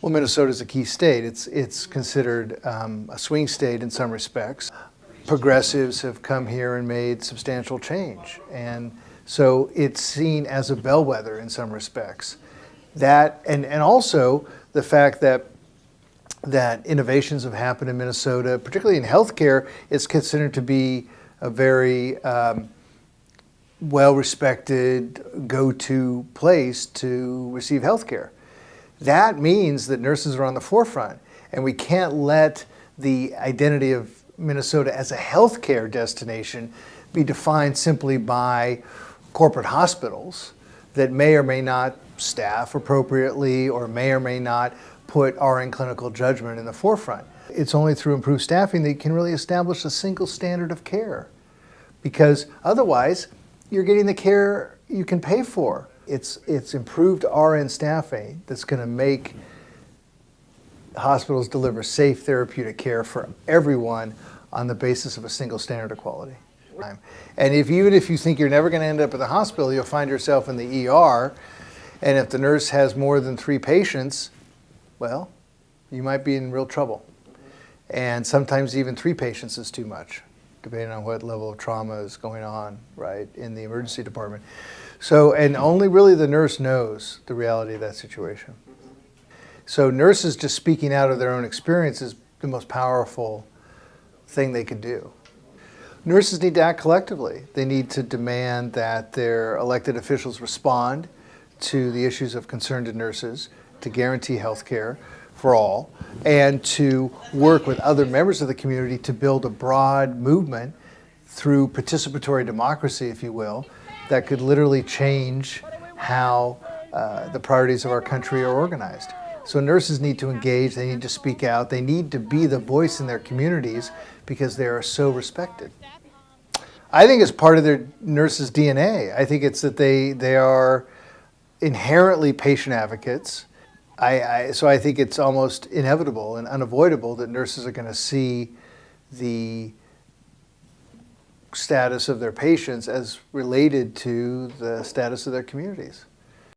Well, Minnesota is a key state. It's considered a swing state in some respects. Progressives have come here and made substantial change, and so it's seen as a bellwether in some respects. That and also the fact that innovations have happened in Minnesota, particularly in healthcare, is considered to be a very well-respected go-to place to receive healthcare. That means that nurses are on the forefront, and we can't let the identity of Minnesota as a healthcare destination be defined simply by corporate hospitals that may or may not staff appropriately or may not put RN clinical judgment in the forefront. It's only through improved staffing that you can really establish a single standard of care, because otherwise you're getting the care you can pay for. It's improved RN staffing that's going to make hospitals deliver safe therapeutic care for everyone on the basis of a single standard of quality. And even if you think you're never going to end up at the hospital, you'll find yourself in the ER, and if the nurse has more than 3 patients, well, you might be in real trouble. And sometimes even 3 patients is too much, depending on what level of trauma is going on, right, in the emergency department. So, and only really the nurse knows the reality of that situation. So nurses just speaking out of their own experience is the most powerful thing they can do. Nurses need to act collectively. They need to demand that their elected officials respond to the issues of concern to nurses, to guarantee health care for all, and to work with other members of the community to build a broad movement through participatory democracy, if you will, that could literally change how the priorities of our country are organized. So nurses need to engage, they need to speak out, they need to be the voice in their communities because they are so respected. I think it's part of their nurses' DNA. I think it's that they are inherently patient advocates. So I think it's almost inevitable and unavoidable that nurses are going to see the status of their patients as related to the status of their communities.